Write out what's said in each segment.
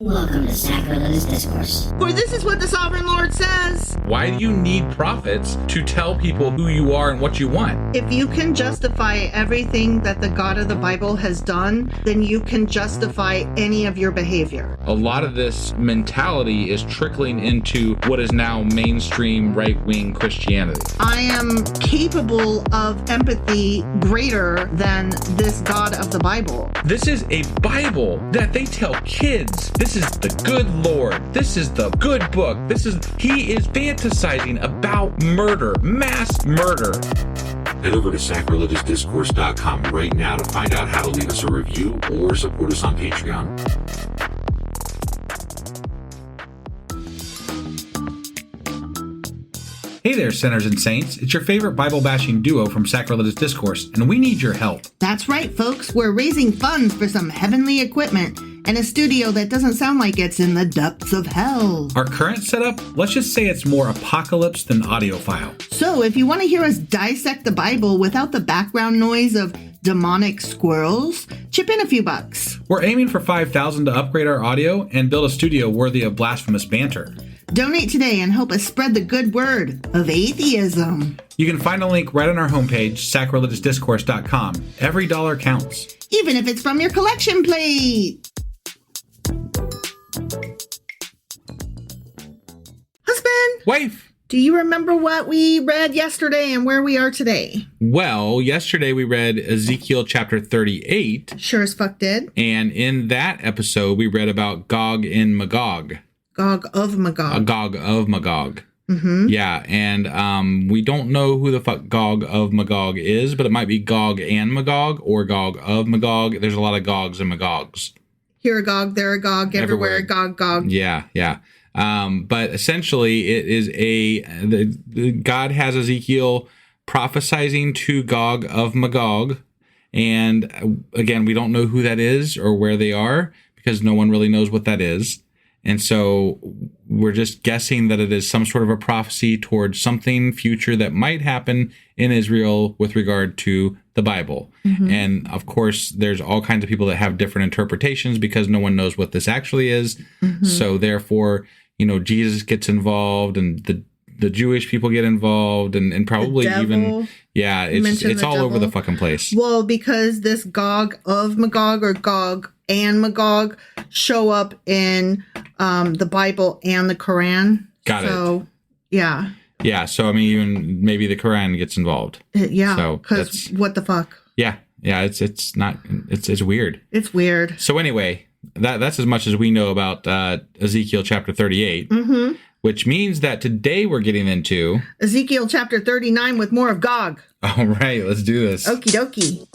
Welcome to Sacrilegious Discourse. For this is what the Sovereign Lord says. Why do you need prophets to tell people who you are and what you want? If you can justify everything that the God of the Bible has done, then you can justify any of your behavior. A lot of this mentality is trickling into what is now mainstream right-wing Christianity. I am capable of empathy greater than this God of the Bible. This is a Bible that they tell kids. This is the good Lord. This is the good book. He is fantasizing about murder, mass murder. Head over to sacrilegiousdiscourse.com right now to find out how to leave us a review or support us on Patreon. Hey there, sinners and saints. It's your favorite Bible-bashing duo from Sacrilegious Discourse, and we need your help. That's right, folks. We're raising funds for some heavenly equipment and a studio that doesn't sound like it's in the depths of hell. Our current setup, let's just say it's more apocalypse than audiophile. So if you want to hear us dissect the Bible without the background noise of demonic squirrels, chip in a few bucks. We're aiming for $5,000 to upgrade our audio and build a studio worthy of blasphemous banter. Donate today and help us spread the good word of atheism. You can find a link right on our homepage, sacrilegiousdiscourse.com. Every dollar counts. Even if it's from your collection plate. Husband! Wife! Do you remember what we read yesterday and where we are today? Well, yesterday we read Ezekiel Chapter 38. Sure as fuck did. And in that episode, we read about Gog and Magog. Gog of Magog. Gog of Magog. Mm-hmm. Yeah, and we don't know who the fuck Gog of Magog is, but it might be Gog and Magog or Gog of Magog. There's a lot of Gogs and Magogs. Here a Gog, there a Gog, everywhere a Gog, Gog. Yeah. But essentially, it is God has Ezekiel prophesizing to Gog of Magog. And again, we don't know who that is or where they are because no one really knows what that is. And so we're just guessing that it is some sort of a prophecy towards something future that might happen in Israel with regard to the Bible. Mm-hmm. And of course, there's all kinds of people that have different interpretations because no one knows what this actually is. Mm-hmm. So therefore, Jesus gets involved and the Jewish people get involved and probably even, it's all over the fucking place. Well, because this Gog of Magog or Gog and Magog show up in the Bible and the Quran. Got it. Yeah. Yeah, so even maybe the Quran gets involved. Yeah, so because what the fuck? Yeah, it's weird. It's weird. So anyway, that's as much as we know about Ezekiel Chapter 38, mm-hmm. which means that today we're getting into Ezekiel Chapter 39 with more of Gog. All right, let's do this. Okie dokie.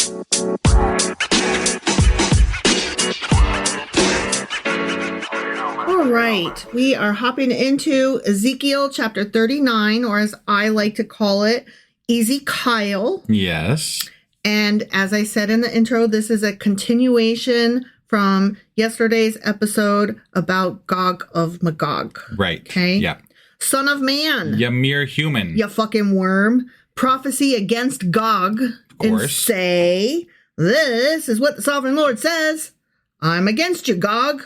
All right, we are hopping into Ezekiel Chapter 39, or as I like to call it, Ezekiel. Yes. And as I said in the intro, this is a continuation from yesterday's episode about Gog of Magog. Right. Okay? Yeah. Son of man. You mere human. You fucking worm. Prophecy against Gog. Of course. And say, this is what the Sovereign Lord says. I'm against you, Gog.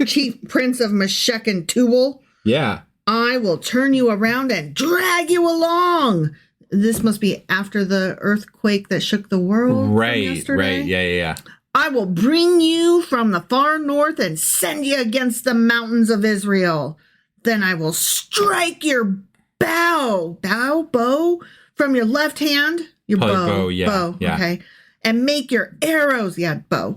Chief Prince of Meshech and Tubal. Yeah. I will turn you around and drag you along. This must be after the earthquake that shook the world. Right. Yeah. I will bring you from the far north and send you against the mountains of Israel. Then I will strike your bow from your left hand. Your bow. Yeah. Okay. And make your arrows. Yeah, bow.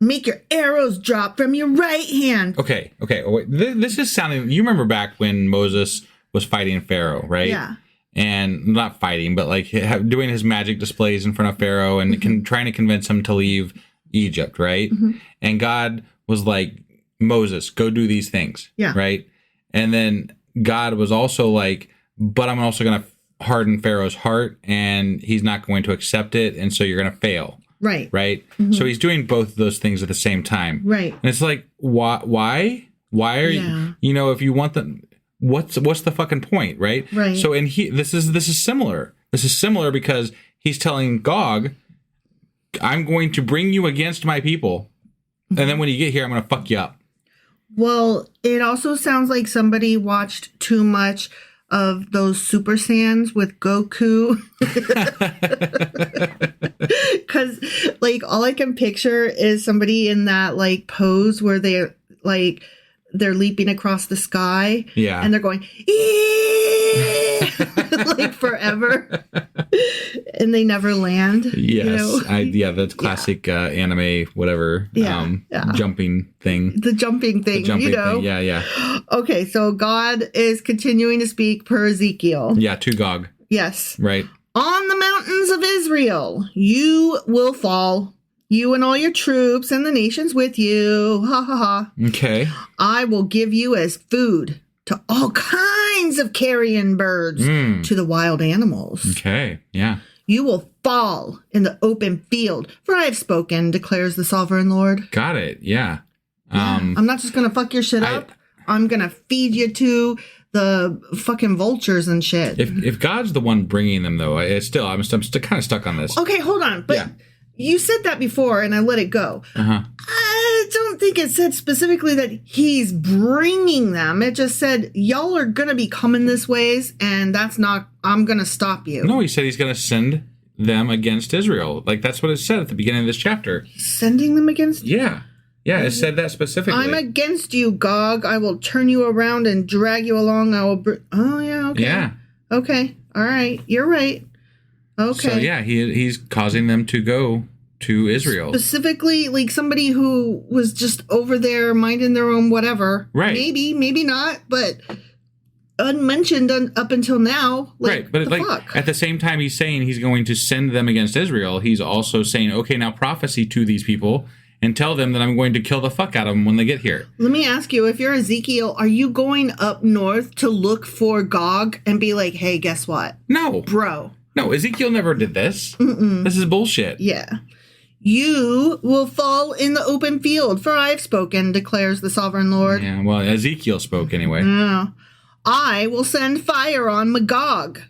Make your arrows drop from your right hand. Okay. Wait, this is sounding... You remember back when Moses was fighting Pharaoh, right? Yeah. And not fighting, but like doing his magic displays in front of Pharaoh and mm-hmm. trying to convince him to leave Egypt, right? Mm-hmm. And God was like, Moses, go do these things. Yeah. Right? And then God was also like, but I'm also going to harden Pharaoh's heart and he's not going to accept it. And so you're going to fail. Right. Mm-hmm. So he's doing both of those things at the same time. Right. And it's like, why are you, if you want them, what's the fucking point? Right. Right. So, and this is similar. This is similar because he's telling Gog, I'm going to bring you against my people. And then when you get here, I'm going to fuck you up. Well, it also sounds like somebody watched too much of those Super Saiyans with Goku. Because, like, all I can picture is somebody in that, like, pose where they're leaping across the sky. Yeah. And they're going, like, forever. And they never land. Yes. That's classic anime, whatever. Yeah. Jumping thing. The jumping thing, Thing. Yeah. Okay, so God is continuing to speak per Ezekiel. Yeah, to Gog. Yes. Right. On the mountains of Israel, you will fall, you and all your troops and the nations with you. Ha ha ha. Okay. I will give you as food to all kinds of carrion birds, to the wild animals. Okay. Yeah. You will fall in the open field, for I have spoken, declares the sovereign Lord. Got it. Yeah. I'm not just going to fuck your shit up. I'm going to feed you to the fucking vultures and shit. If God's the one bringing them, though, I'm still kind of stuck on this. Okay, hold on. But you said that before, and I let it go. Uh-huh. I don't think it said specifically that he's bringing them. It just said, y'all are going to be coming this ways, and that's not, I'm going to stop you. No, he said he's going to send them against Israel. Like, that's what it said at the beginning of this chapter. Sending them against? Yeah. Yeah, it said that specifically. I'm against you, Gog. I will turn you around and drag you along. I will... Oh, yeah, okay. Yeah. Okay. All right. You're right. Okay. So, yeah, he's causing them to go to Israel. Specifically, like somebody who was just over there minding their own whatever. Right. Maybe not, but unmentioned up until now. Like, right. But fuck? At the same time he's saying he's going to send them against Israel, he's also saying, okay, now prophecy to these people and tell them that I'm going to kill the fuck out of them when they get here. Let me ask you, if you're Ezekiel, are you going up north to look for Gog and be like, hey, guess what? No. Bro. No, Ezekiel never did this. This is bullshit. Yeah. You will fall in the open field, for I have spoken, declares the sovereign Lord. Yeah, well, Ezekiel spoke anyway. Yeah. I will send fire on Magog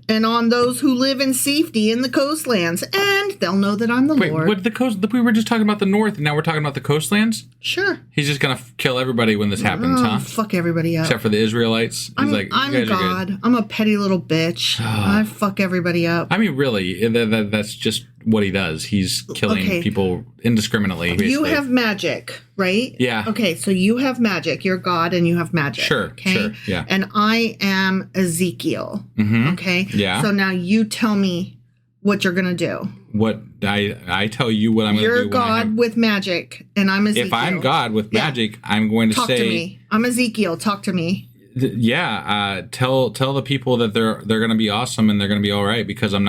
and on those who live in safety in the coastlands, and they'll know that I'm the Lord. What the coast? We were just talking about the north, and now we're talking about the coastlands? Sure. He's just going to kill everybody when this happens, huh? Fuck everybody up. Except for the Israelites. He's I'm you guys God. are good. I'm a petty little bitch. I fuck everybody up. I mean, really, that's just what he does. He's killing people indiscriminately. Basically. You have magic, right? Yeah. Okay, so you have magic. You're God and you have magic. Sure, okay? sure, yeah. And I am Ezekiel. Okay? Yeah. So now you tell me what you're going to do. What I tell you what I'm going to do. You're God with magic, and I'm Ezekiel. If I'm God with magic, I'm going to Talk say... to me. I'm Ezekiel. Talk to me. Tell the people that they're going to be awesome and they're going to be all right, because I'm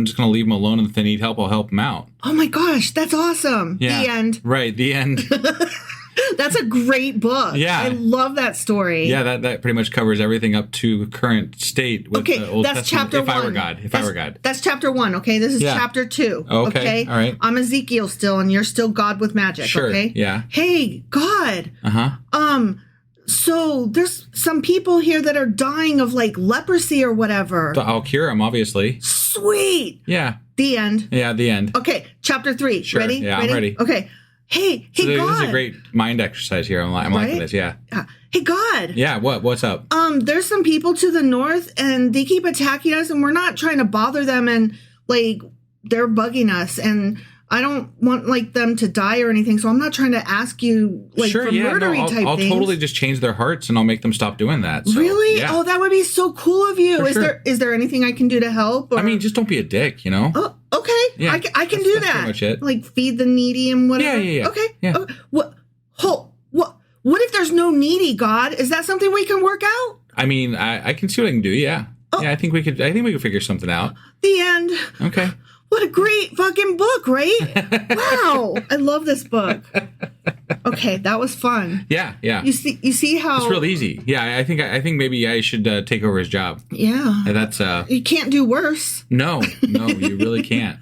just going to leave them alone, and if they need help, I'll help them out. Oh my gosh, that's awesome. Yeah. The end. Right, the end. That's a great book. Yeah. I love that story. Yeah, that pretty much covers everything up to current state with the Old that's Testament. chapter If 1. I were God. If I were God. That's chapter 1, okay? This is chapter 2. Okay, all right. I'm Ezekiel still, and you're still God with magic, Sure, okay? yeah. Hey, God. Uh-huh. So there's some people here that are dying of, like, leprosy or whatever. So I'll cure them, obviously. Sweet. Yeah. The end. Yeah, the end. Okay, chapter 3. Sure, Ready? yeah, I'm ready. Okay. Hey, So God. this is a great mind exercise here. I'm liking this, yeah. Hey, God. Yeah, what's up? There's some people to the north, and they keep attacking us, and we're not trying to bother them, and, like, they're bugging us, and I don't want, like, them to die or anything, so I'm not trying to ask you, like, for murdery type I'll things. totally just change their hearts, and I'll make them stop doing that. So, Really? Yeah. Oh, that would be so cool of you. For sure. Is there anything I can do to help? Or? I mean, just don't be a dick, you know? Oh, okay. Yeah, I can do that's that. pretty much it. Like, feed the needy and whatever. Yeah. Okay. Yeah. Okay. What if there's no needy, God? Is that something we can work out? I mean, I can see what I can do, yeah. Oh. Yeah, I think we could figure something out. The end. Okay. What a great fucking book, right? Wow. I love this book. Okay, that was fun. Yeah. You see how It's real easy. Yeah, I think maybe I should take over his job. Yeah. And that's You can't do worse. No, you really can't.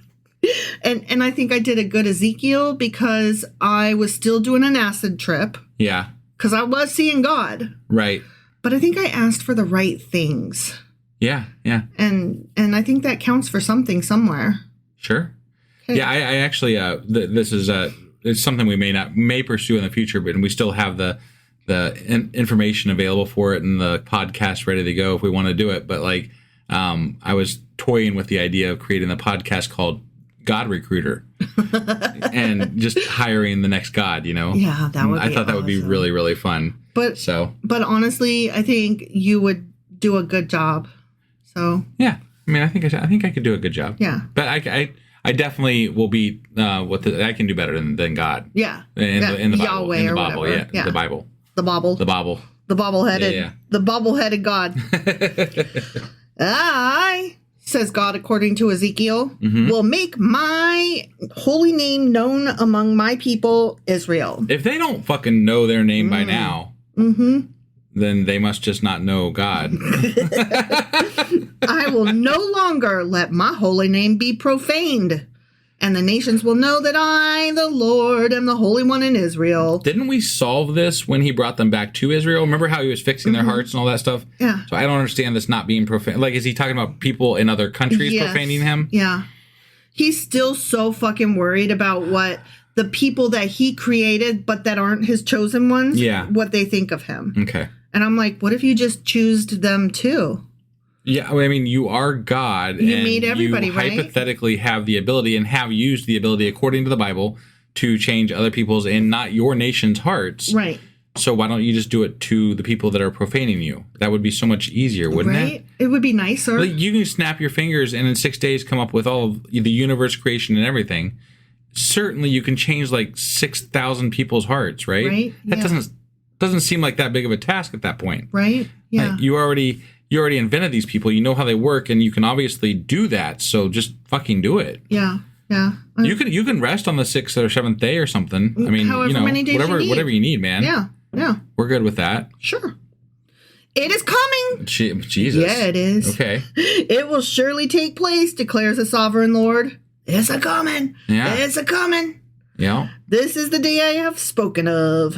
And I think I did a good Ezekiel because I was still doing an acid trip. Yeah. Because I was seeing God. Right. But I think I asked for the right things. Yeah. And I think that counts for something somewhere. Sure. Okay. Yeah, I actually this is it's something we may pursue in the future, but we still have the information available for it and the podcast ready to go if we want to do it. But like, I was toying with the idea of creating a podcast called God Recruiter and just hiring the next God, Yeah, that would be I thought that would be really, really fun. But honestly, I think you would do a good job. So yeah, I mean, I think I could do a good job. Yeah, but I definitely will be I can do better than God. Yeah, in the Bible, Yahweh in the or Bible, whatever. The Bible, the bobble-headed, the bobble-headed God. I, says God, according to Ezekiel, will make my holy name known among my people, Israel. If they don't fucking know their name by now, then they must just not know God. I will no longer let my holy name be profaned, and the nations will know that I, the Lord, am the Holy One in Israel. Didn't we solve this when he brought them back to Israel? Remember how he was fixing their hearts and all that stuff? Yeah. So I don't understand this not being profane. Like, is he talking about people in other countries profaning him? Yeah. He's still so fucking worried about what the people that he created, but that aren't his chosen ones, what they think of him. Okay. And I'm like, what if you just choose them too? Yeah, I mean, you are God, you made everybody, you right? hypothetically have the ability and have used the ability, according to the Bible, to change other people's and not your nation's hearts. Right. So why don't you just do it to the people that are profaning you? That would be so much easier, wouldn't it? It would be nicer. Like, you can snap your fingers and in 6 days come up with all of the universe creation and everything. Certainly you can change like 6,000 people's hearts, right? Right. That doesn't seem like that big of a task at that point. Right. Yeah. Like, you already invented these people. You know how they work, and you can obviously do that. So just fucking do it. Yeah. Yeah. You can rest on the 6th or 7th day or something. I mean, many days whatever you need, man. Yeah. Yeah. We're good with that. Sure. It is coming. Jesus. Yeah, it is. Okay. It will surely take place, declares the sovereign Lord. It's a coming. Yeah. It's a coming. Yeah. This is the day I have spoken of.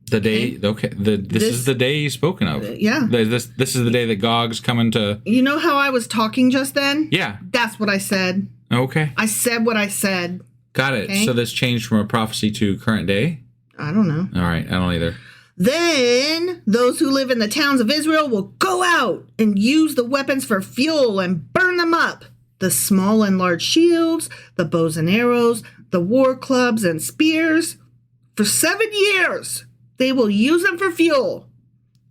The day, okay. This is the day he's spoken of. Yeah. This is the day that Gog's coming to. You know how I was talking just then? Yeah. That's what I said. Okay. I said what I said. Got it. Okay. So this changed from a prophecy to current day? I don't know. All right. I don't either. Then those who live in the towns of Israel will go out and use the weapons for fuel and burn them up. The small and large shields, the bows and arrows, the war clubs and spears. For 7 years. They will use them for fuel.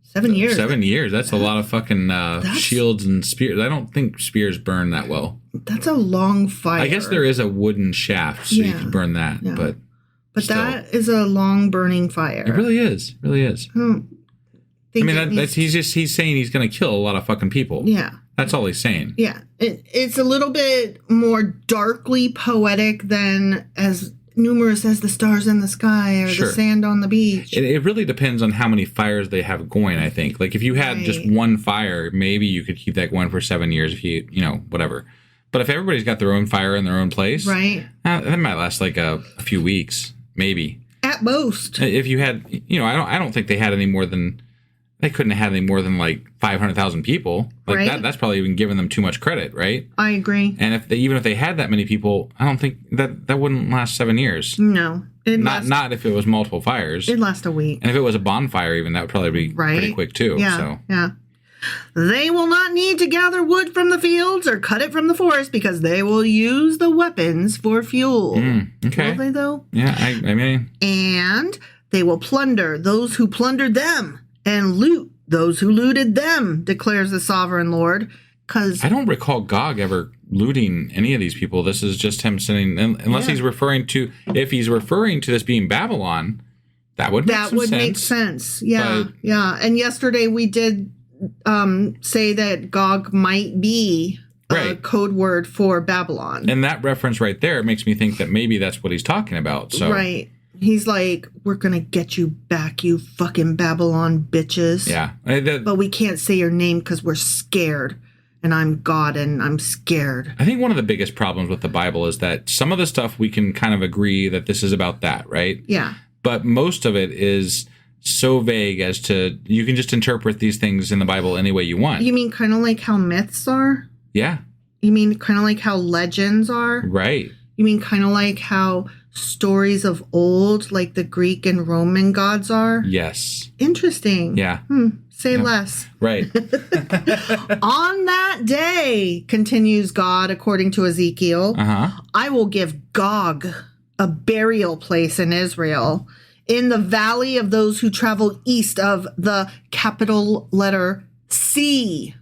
7 years. 7 years. That's a lot of fucking shields and spears. I don't think spears burn that well. That's a long fire. I guess there is a wooden shaft, so you can burn that. Yeah. But that is a long burning fire. It really is. It really is. He's saying he's going to kill a lot of fucking people. Yeah. That's all he's saying. Yeah. It's a little bit more darkly poetic than as numerous as the stars in the sky or the sand on the beach. It really depends on how many fires they have going, I think. Like, if you had just one fire, maybe you could keep that going for 7 years if you whatever. But if everybody's got their own fire in their own place, right, that might last like a few weeks, maybe. At most. If you had, I don't think they had any more than, they couldn't have had any more than like 500,000 people. Like that's probably even giving them too much credit, right? I agree. And even if they had that many people, I don't think that wouldn't last 7 years. No. Not if it was multiple fires. It'd last a week. And if it was a bonfire even, that would probably be pretty quick too. Yeah. They will not need to gather wood from the fields or cut it from the forest because they will use the weapons for fuel. Okay. Will they though? Yeah, I mean. And they will plunder those who plundered them and loot those who looted them, declares the sovereign Lord. Because I don't recall Gog ever looting any of these people. This is just him sending, unless he's referring to, if he's referring to this being Babylon, that would make sense. Yeah, yeah. And yesterday we did say that Gog might be a code word for Babylon. And that reference right there makes me think that maybe that's what he's talking about. So right. He's like, we're going to get you back, you fucking Babylon bitches. Yeah. But we can't say your name because we're scared. And I'm God and I'm scared. I think one of the biggest problems with the Bible is that some of the stuff we can kind of agree that this is about that, right? Yeah. But most of it is so vague as to, you can just interpret these things in the Bible any way you want. You mean kind of like how myths are? Yeah. You mean kind of like how legends are? Right. You mean kind of like how stories of old, like the Greek and Roman gods are? Yes. Interesting. Yeah. Say less. Right. On that day, continues God, according to Ezekiel, I will give Gog a burial place in Israel, in the valley of those who travel east of the capital letter C.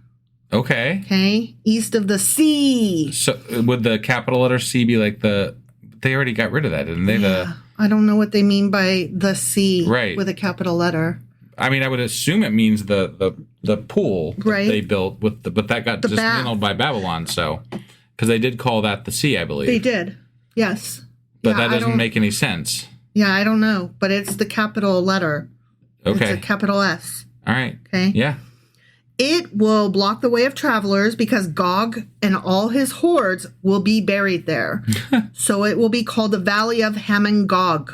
Okay. Okay? East of the sea. So would the capital letter C be like they already got rid of that, didn't they? Yeah. I don't know what they mean by the C Right. with a capital letter. I mean, I would assume it means the pool that Right. they built but that got dismantled by Babylon. So, because they did call that the sea, I believe. They did. Yes. But Yeah, that doesn't make any sense. Yeah, I don't know, but it's the capital letter. Okay. It's a capital S. All right. Okay. Yeah. It will block the way of travelers because Gog and all his hordes will be buried there. So it will be called the Valley of Gog.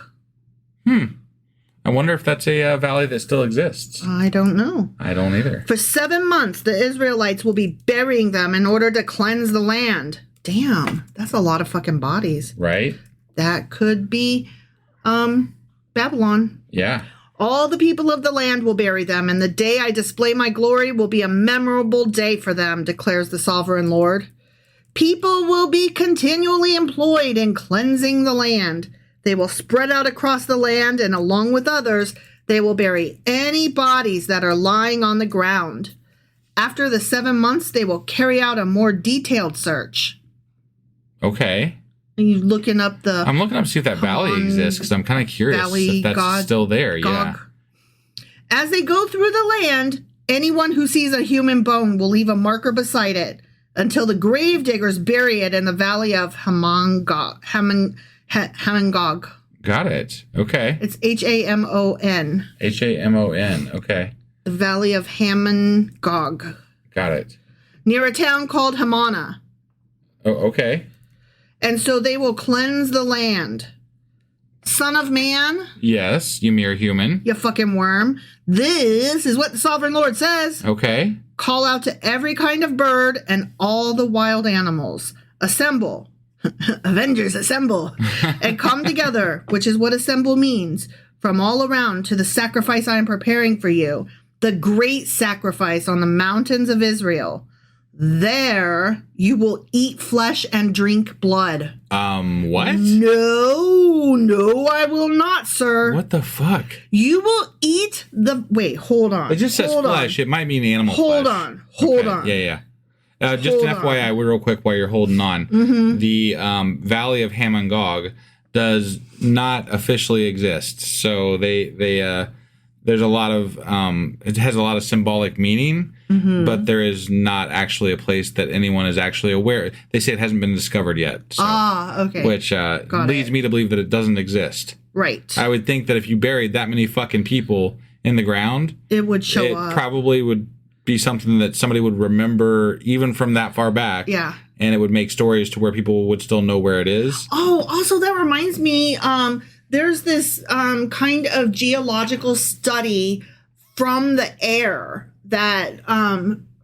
I wonder if that's a valley that still exists. I don't know. I don't either. For 7 months, the Israelites will be burying them in order to cleanse the land. Damn, that's a lot of fucking bodies. Right? That could be Babylon. Yeah. All the people of the land will bury them, and the day I display my glory will be a memorable day for them, declares the sovereign Lord. People will be continually employed in cleansing the land. They will spread out across the land, and along with others, they will bury any bodies that are lying on the ground. After the 7 months, they will carry out a more detailed search. Okay. Are you looking up the... I'm looking up to see if that valley exists because I'm kind of curious Valley, if that's still there. Gog. Yeah. As they go through the land, anyone who sees a human bone will leave a marker beside it until the grave diggers bury it in the valley of Hamon-Gog. Got it. Okay. It's Hamon. Hamon. Okay. The valley of Hamon-Gog. Got it. Near a town called Hamana. Oh, okay. And so they will cleanse the land. Son of man, Yes, you mere human. you fucking worm. This is what the sovereign Lord says. Okay. Call out to every kind of bird and all the wild animals. Assemble. Avengers, assemble. And come together, which is what assemble means, from all around to the sacrifice I am preparing for you, the great sacrifice on the mountains of Israel. There you will eat flesh and drink blood. What? No, I will not, sir. What the fuck? You will eat the... Wait, hold on. It just says Hold flesh. on. It might mean animal Hold flesh. on. Hold on. Yeah. Just an Hold FYI, real quick while you're holding on. Mm-hmm. The Valley of Hamon-Gog does not officially exist. So there's a lot of it has a lot of symbolic meaning, but there is not actually a place that anyone is actually aware. They say it hasn't been discovered yet. So, Okay. which leads me to believe that it doesn't exist. Right. I would think that if you buried that many fucking people in the ground, It would show it up. probably would be something that somebody would remember even from that far back. Yeah. And it would make stories to where people would still know where it is. Oh, also that reminds me, there's this kind of geological study from the air that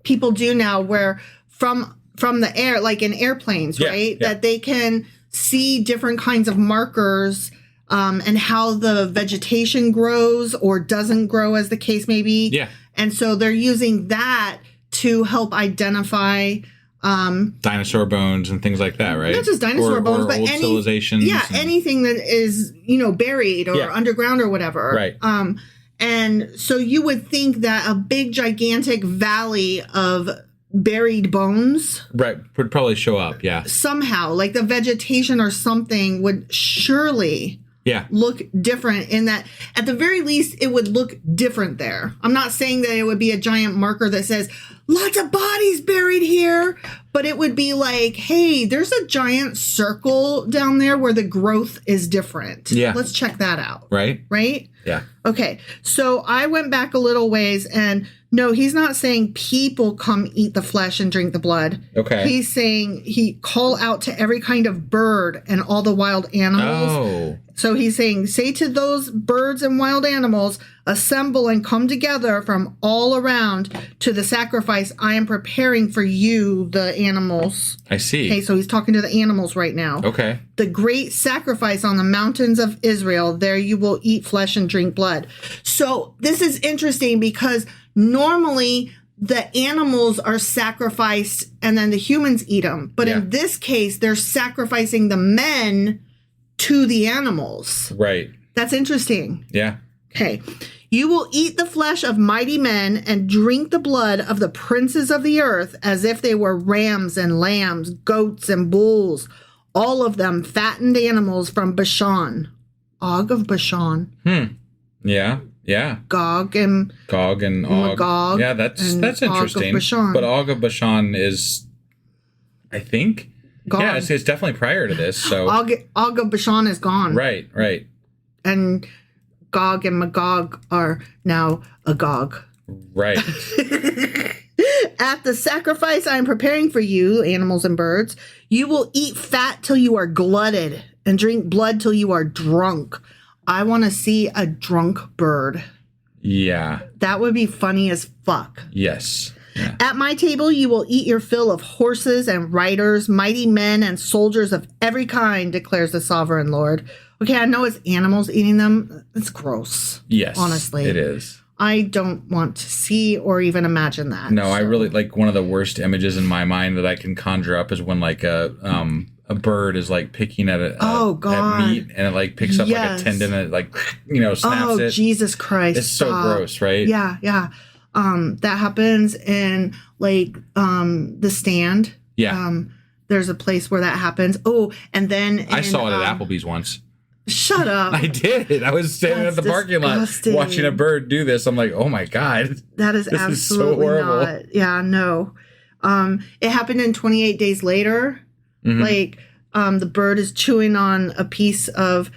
people do now where from the air, like in airplanes, Yeah, right? yeah. That they can see different kinds of markers and how the vegetation grows or doesn't grow, as the case may be. Yeah. And so they're using that to help identify Dinosaur bones and things like that, right? not just dinosaur bones, but old any civilizations. Yeah, and- anything that is, buried or Yeah. underground or whatever. Right. And so you would think that a big gigantic valley of buried bones Right. Would probably show up. Yeah. somehow, like the vegetation or something, would surely Yeah. look different in that. At the very least, it would look different there. I'm not saying that it would be a giant marker that says lots of bodies buried here, but it would be like, hey, there's a giant circle down there where the growth is different. Yeah. Let's check that out. Right. Right? Yeah. Okay. So I went back a little ways, and no, he's not saying people come eat the flesh and drink the blood. Okay. He's saying he call out to every kind of bird and all the wild animals. Oh. So he's saying, say to those birds and wild animals, assemble and come together from all around to the sacrifice I am preparing for you, the animals. I see. Okay, so he's talking to the animals right now. Okay. The great sacrifice on the mountains of Israel. There you will eat flesh and drink blood. So this is interesting because normally the animals are sacrificed and then the humans eat them. But in this case, they're sacrificing the men to the animals. Right. That's interesting. Yeah. Okay. You will eat the flesh of mighty men and drink the blood of the princes of the earth as if they were rams and lambs, goats and bulls, all of them fattened animals from Bashan. Og of Bashan. Yeah. Yeah. Gog and Magog. Yeah, that's interesting. Og of Bashan. But Og of Bashan is, I think, gone. Yeah, it's definitely prior to this. So Og of Bashan is gone. Right. And Gog and Magog are now Agog. Right. At the sacrifice I am preparing for you, animals and birds, you will eat fat till you are glutted and drink blood till you are drunk. I want to see a drunk bird. Yeah. That would be funny as fuck. Yes. Yeah. At my table, you will eat your fill of horses and riders, mighty men and soldiers of every kind, declares the sovereign Lord. Okay, I know it's animals eating them. It's gross. Yes. Honestly. It is. I don't want to see or even imagine that. No, so. I really like one of the worst images in my mind that I can conjure up is when like a bird is like picking at at meat and it like picks up like a tendon and it like snaps it. Oh, Jesus Christ. It's so gross, right? Yeah. That happens in like The Stand. Yeah. There's a place where that happens. Oh, and then I saw it at Applebee's once. Shut up. I did. I was standing at the parking lot watching a bird do this. I'm like, oh my God. That is absolutely not. Yeah, no. It happened in 28 Days Later. Mm-hmm. Like, the bird is chewing on a piece of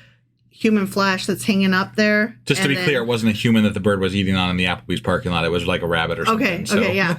human flesh that's hanging up there. Just to be clear, it wasn't a human that the bird was eating on in the Applebee's parking lot. It was like a rabbit or something. Okay, yeah.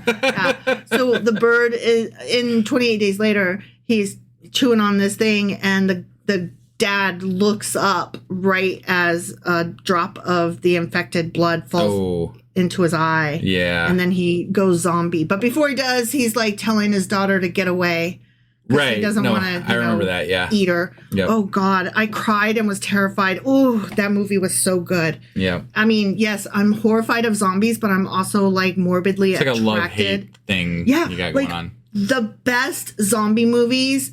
So the bird is, in 28 Days Later, he's chewing on this thing and the dad looks up right as a drop of the infected blood falls into his eye. Yeah. And then he goes zombie. But before he does, he's like telling his daughter to get away. Right. He doesn't want to, I remember that, yeah. Eat her. Yep. Oh, God. I cried and was terrified. Oh, that movie was so good. Yeah. I mean, yes, I'm horrified of zombies, but I'm also like morbidly attracted. It's like a love-hate thing you got going on. The best zombie movies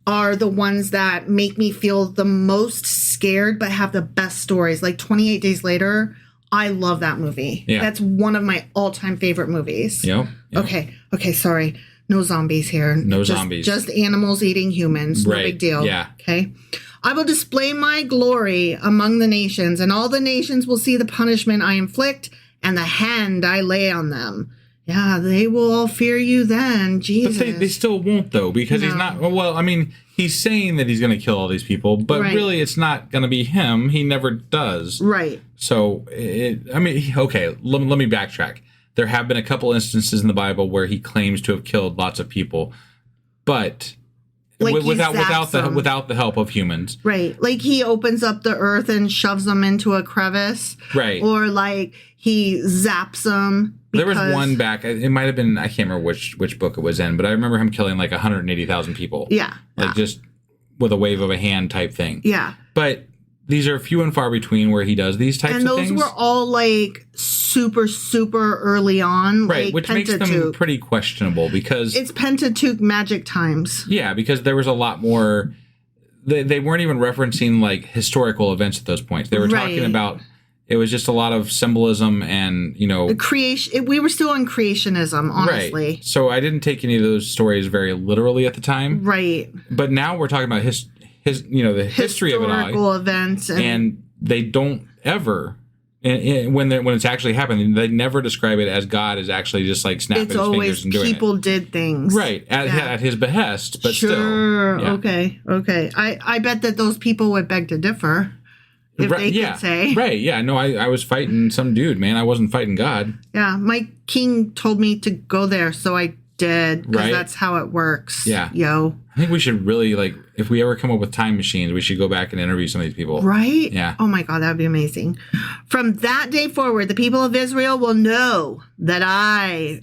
are the ones that make me feel the most scared but have the best stories. Like 28 Days Later, I love that movie. Yeah. That's one of my all-time favorite movies. Yep. Okay, sorry. No zombies here. Zombies. Just animals eating humans. No big deal. Yeah. Okay. I will display my glory among the nations, and all the nations will see the punishment I inflict and the hand I lay on them. Yeah, they will all fear you then, Jesus. But they still won't, though, because he's not... Well, I mean, he's saying that he's going to kill all these people, but really it's not going to be him. He never does. Right. So, let me backtrack. There have been a couple instances in the Bible where he claims to have killed lots of people, but... Like without the help of humans. Right. Like he opens up the earth and shoves them into a crevice. Right. Or like he zaps them. There was one back, it might have been, I can't remember which book it was in, but I remember him killing like 180,000 people. Yeah. Like just with a wave of a hand type thing. Yeah. But these are few and far between where he does these types of things. And those were all like super, super early on. Right, like which makes them pretty questionable because... It's Pentateuch magic times. Yeah, because there was a lot more... They weren't even referencing like historical events at those points. They were talking about... It was just a lot of symbolism and, The creation... We were still in creationism, honestly. Right. So I didn't take any of those stories very literally at the time. Right. But now we're talking about the history of it all. Historical events. And they don't ever... when it's actually happening, they never describe it as God is actually just like snapping his fingers and doing it. People did things. Right. At his behest, but still. Yeah. Okay. I bet that those people would beg to differ. If they could say. Right, yeah. No, I was fighting some dude, man. I wasn't fighting God. Yeah, my king told me to go there, so I did, because Right? that's how it works. Yeah. Yo. I think we should really, like, if we ever come up with time machines, we should go back and interview some of these people. Right? Yeah. Oh my God, that would be amazing. From that day forward, the people of Israel will know that I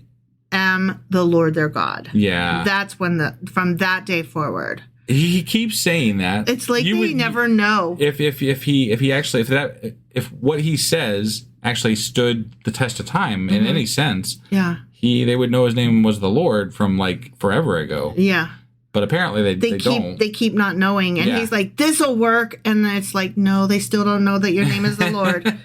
am the Lord their God. Yeah. That's from that day forward. He keeps saying that. It's like they never know. If what he says actually stood the test of time in any sense, Yeah. they would know his name was the Lord from like forever ago. Yeah. But apparently they don't. They keep not knowing. And Yeah. he's like, this'll work. And it's like, no, they still don't know that your name is the Lord.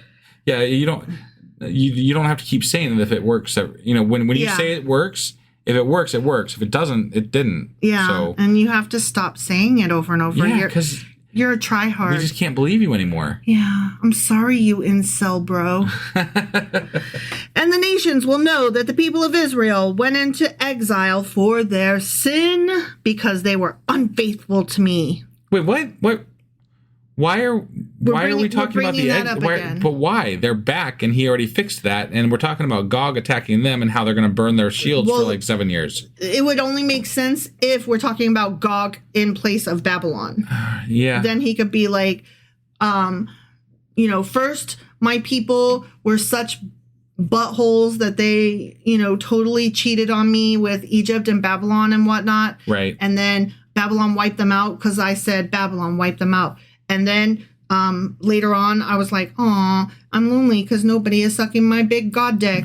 Yeah, you don't have to keep saying it if it works. When you say it works, if it works, it works. If it doesn't, it didn't. Yeah. So, and you have to stop saying it over and over. yeah, because You're a tryhard. we just can't believe you anymore. Yeah, I'm sorry, you incel, bro. And the nations will know that the people of Israel went into exile for their sin because they were unfaithful to me. Wait, what? Why are we talking about the that up again. But why? They're back, and he already fixed that, and we're talking about Gog attacking them and how they're going to burn their shields for like 7 years. It would only make sense if we're talking about Gog in place of Babylon. Yeah. Then he could be like, first my people were such buttholes that they, totally cheated on me with Egypt and Babylon and whatnot. Right. And then Babylon wiped them out because I said Babylon wiped them out. And then later on, I was like, aw, I'm lonely because nobody is sucking my big god dick.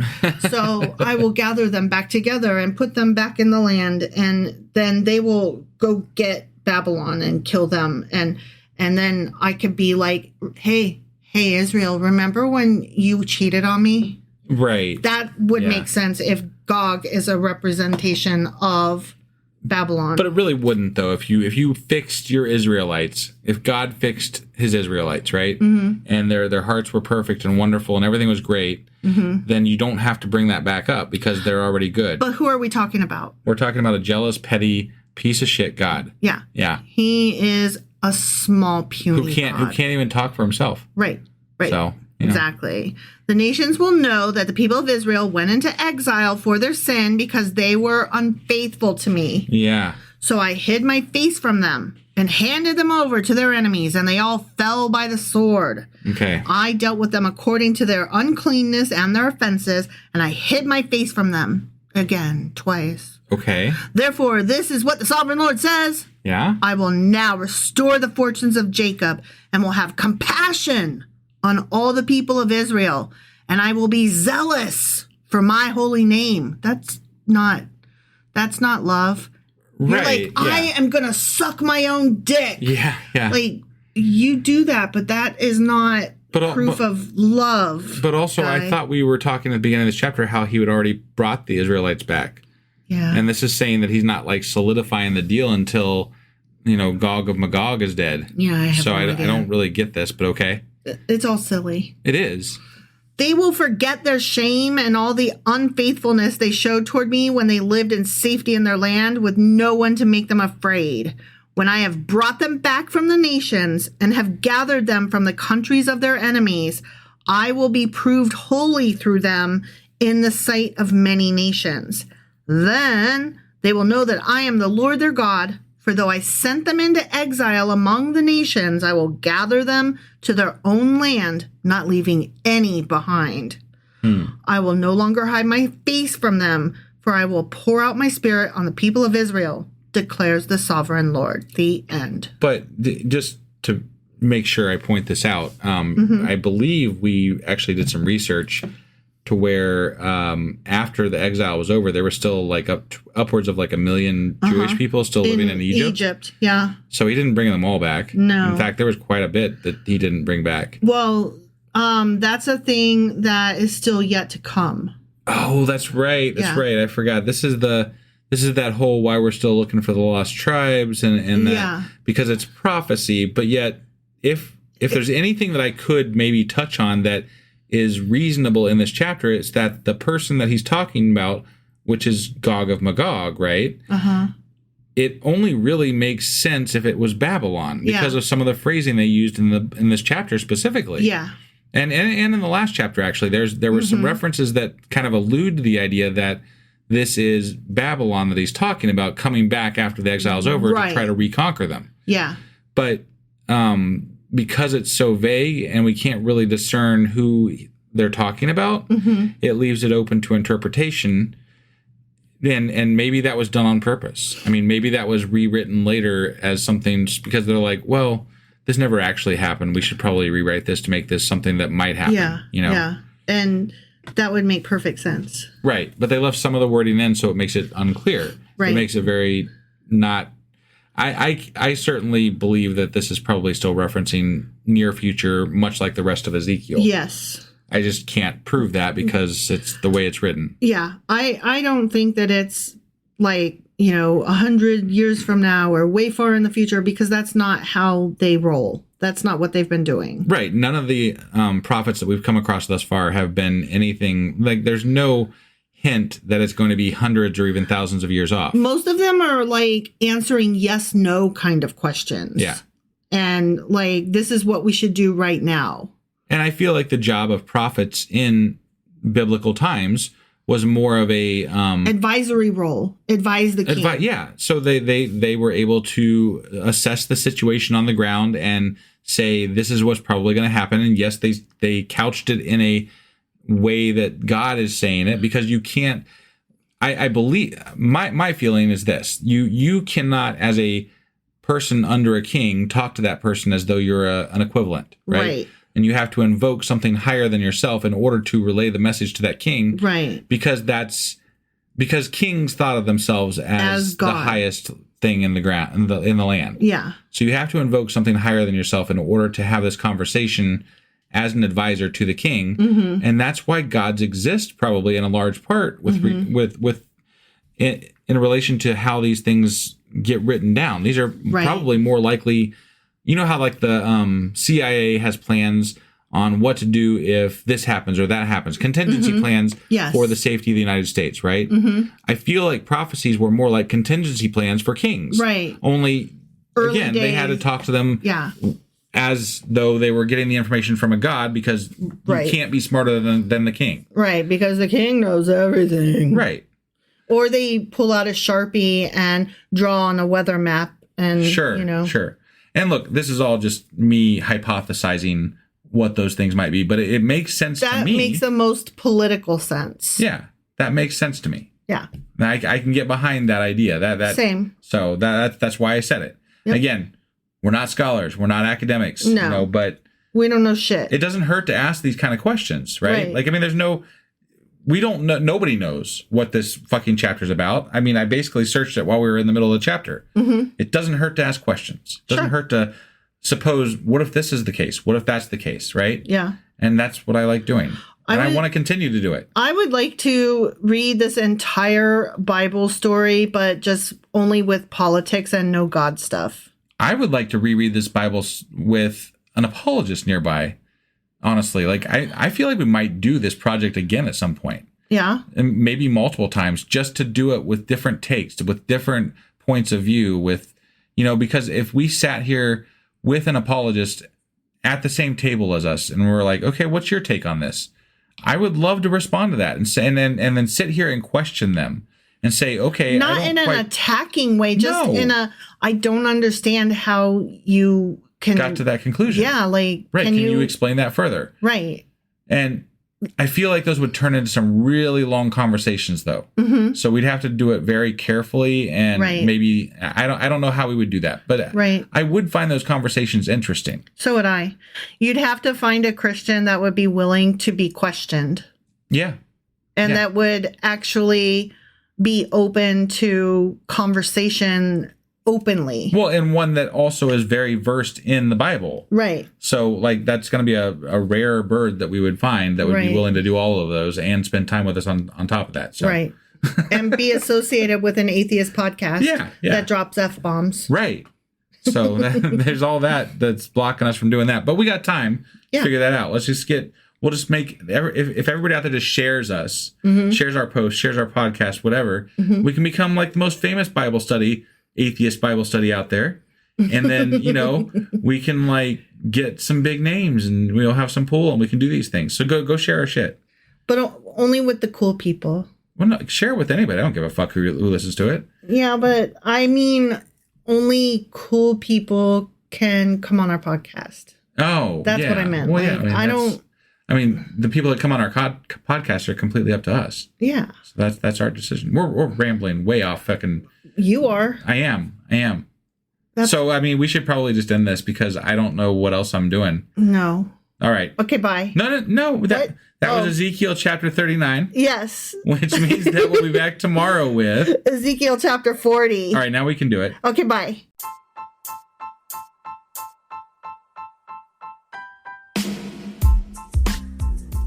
So I will gather them back together and put them back in the land. And then they will go get Babylon and kill them. And then I could be like, hey, Israel, remember when you cheated on me? Right. That would make sense if Gog is a representation of Babylon. But it really wouldn't, though, if you fixed your Israelites, if God fixed his Israelites, right? Mm-hmm. And their hearts were perfect and wonderful and everything was great, then you don't have to bring that back up because they're already good. But who are we talking about? We're talking about a jealous, petty piece of shit God. Yeah. Yeah. He is a small, puny God. Who can't even talk for himself. Right. So, exactly. The nations will know that the people of Israel went into exile for their sin because they were unfaithful to me. Yeah. So I hid my face from them and handed them over to their enemies, and they all fell by the sword. Okay. I dealt with them according to their uncleanness and their offenses, and I hid my face from them. Again, twice. Okay. Therefore, this is what the sovereign Lord says. Yeah. I will now restore the fortunes of Jacob and will have compassion on all the people of Israel, and I will be zealous for my holy name. That's not love. You're like, I am going to suck my own dick. Yeah, yeah. Like, you do that, but that is not proof of love. But also, guy. I thought we were talking at the beginning of this chapter how he had already brought the Israelites back. Yeah. And this is saying that he's not like solidifying the deal until, Gog of Magog is dead. Yeah, I have I don't really get this, but okay. It's all silly. It is. They will forget their shame and all the unfaithfulness they showed toward me when they lived in safety in their land with no one to make them afraid. When I have brought them back from the nations and have gathered them from the countries of their enemies, I will be proved holy through them in the sight of many nations. Then they will know that I am the Lord their God. For though I sent them into exile among the nations, I will gather them to their own land, not leaving any behind. I will no longer hide my face from them, for I will pour out my spirit on the people of Israel, declares the sovereign Lord. The end. But just to make sure I point this out, I believe we actually did some research to where after the exile was over, there were still like upwards of like 1 million Jewish people still living in Egypt. Yeah. So he didn't bring them all back. No. In fact, there was quite a bit that he didn't bring back. Well, that's a thing that is still yet to come. Oh, that's right. That's right. I forgot. This is that whole why we're still looking for the lost tribes and that because it's prophecy. But yet, if there's anything that I could maybe touch on that is reasonable in this chapter, it's that the person that he's talking about, which is Gog of Magog, right? It only really makes sense if it was Babylon because of some of the phrasing they used in this chapter specifically. Yeah. And in the last chapter, actually, there were some references that kind of allude to the idea that this is Babylon that he's talking about coming back after the exile is over to try to reconquer them. Yeah. But because it's so vague and we can't really discern who they're talking about, it leaves it open to interpretation. And maybe that was done on purpose. I mean, maybe that was rewritten later as something just because they're like, well, this never actually happened. We should probably rewrite this to make this something that might happen. Yeah. Yeah. And that would make perfect sense. Right. But they left some of the wording in, so it makes it unclear. Right. It makes it very not... I certainly believe that this is probably still referencing near future, much like the rest of Ezekiel. Yes. I just can't prove that because it's the way it's written. Yeah. I don't think that it's like, 100 years from now or way far in the future, because that's not how they roll. That's not what they've been doing. Right. None of the prophets that we've come across thus far have been anything like there's no hint that it's going to be hundreds or even thousands of years off. Most of them are like answering yes, no kind of questions. Yeah. And like, this is what we should do right now. And I feel like the job of prophets in biblical times was more of a advisory role. Advise the king. Yeah. So they were able to assess the situation on the ground and say, this is what's probably going to happen. And yes, they couched it in a way that God is saying it, because you can't, I believe, my feeling is this, you cannot, as a person under a king, talk to that person as though you're an equivalent, right? And you have to invoke something higher than yourself in order to relay the message to that king. Right. Because kings thought of themselves as the highest thing in the ground, in the land. Yeah. So you have to invoke something higher than yourself in order to have this conversation as an advisor to the king. And that's why gods exist, probably in a large part with in relation to how these things get written down. These are probably more likely. You know how like the CIA has plans on what to do if this happens or that happens, contingency plans for the safety of the United States, right? I feel like prophecies were more like contingency plans for kings. Right. Only, Early again, days. they had to talk to them as though they were getting the information from a god, because you can't be smarter than the king. Right, because the king knows everything. Right. Or they pull out a Sharpie and draw on a weather map and, Sure. And look, this is all just me hypothesizing what those things might be, but it makes sense to me. That makes the most political sense. Yeah, that makes sense to me. Yeah. I can get behind that idea. That Same. So that's why I said it. Yep. Again, we're not scholars. We're not academics. No. But we don't know shit. It doesn't hurt to ask these kind of questions, right? Like, I mean, we don't know, nobody knows what this fucking chapter's about. I mean, I basically searched it while we were in the middle of the chapter. It doesn't hurt to ask questions. It doesn't hurt to suppose, what if this is the case? What if that's the case, right? Yeah. And that's what I like doing. And I want to continue to do it. I would like to read this entire Bible story, but just only with politics and no God stuff. I would like to reread this Bible with an apologist nearby. Honestly, like I feel like we might do this project again at some point. Yeah. And maybe multiple times, just to do it with different takes, with different points of view, because if we sat here with an apologist at the same table as us and we're like, okay, what's your take on this? I would love to respond to that and say, and then sit here and question them and say, okay, not in an attacking way, just in a, I don't understand how you got to that conclusion. Yeah, like, right. Can you explain that further? Right. And I feel like those would turn into some really long conversations, though. So we'd have to do it very carefully, and maybe I don't know how we would do that, but I would find those conversations interesting. So would I. You'd have to find a Christian that would be willing to be questioned. Yeah. And that would actually be open to conversation openly. Well, and one that also is very versed in the Bible. Right. So, like, that's going to be a rare bird that we would find that would be willing to do all of those and spend time with us on top of that. So. Right. And be associated with an atheist podcast that drops F-bombs. Right. So there's all that's blocking us from doing that. But we got time to figure that out. We'll just make, if everybody out there just shares us, shares our posts, shares our podcast, whatever, we can become like the most famous atheist Bible study out there. And then, we can like get some big names and we'll have some pull and we can do these things. So go share our shit. But only with the cool people. Well, no, share it with anybody. I don't give a fuck who listens to it. Yeah, but I mean, only cool people can come on our podcast. Oh, that's what I meant. Well, like, yeah, I don't. I mean, the people that come on our podcast are completely up to us. Yeah. So that's our decision. We're rambling way off fucking. You are. I am. So, I mean, we should probably just end this because I don't know what else I'm doing. No. All right. Okay, bye. No. That was Ezekiel Chapter 39. Yes. Which means that we'll be back tomorrow with Ezekiel Chapter 40. All right, now we can do it. Okay, bye.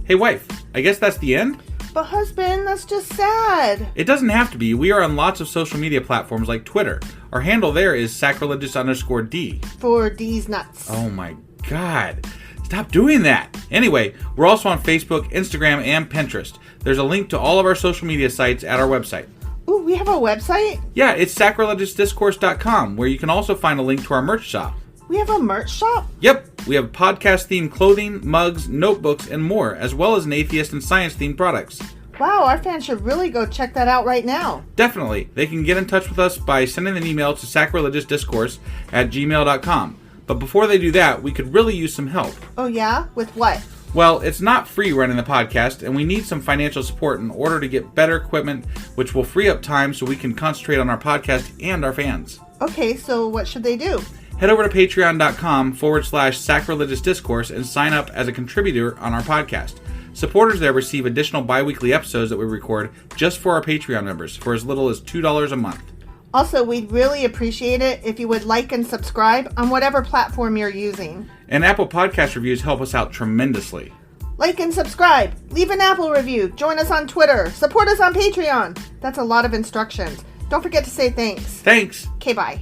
Hey, wife, I guess that's the end? But husband, that's just sad. It doesn't have to be. We are on lots of social media platforms like Twitter. Our handle there is sacrilegious_D. For D's nuts. Oh my God. Stop doing that. Anyway, we're also on Facebook, Instagram, and Pinterest. There's a link to all of our social media sites at our website. Ooh, we have a website? Yeah, it's sacrilegiousdiscourse.com, where you can also find a link to our merch shop. We have a merch shop? Yep, we have podcast-themed clothing, mugs, notebooks, and more, as well as an atheist and science-themed products. Wow, our fans should really go check that out right now. Definitely. They can get in touch with us by sending an email to sacrilegiousdiscourse@gmail.com. But before they do that, we could really use some help. Oh yeah? With what? Well, it's not free running the podcast, and we need some financial support in order to get better equipment, which will free up time so we can concentrate on our podcast and our fans. Okay, so what should they do? Head over to patreon.com/sacrilegious discourse and sign up as a contributor on our podcast. Supporters there receive additional bi-weekly episodes that we record just for our Patreon members for as little as $2 a month. Also, we'd really appreciate it if you would like and subscribe on whatever platform you're using. And Apple Podcast reviews help us out tremendously. Like and subscribe. Leave an Apple review. Join us on Twitter. Support us on Patreon. That's a lot of instructions. Don't forget to say thanks. Thanks. Okay, bye.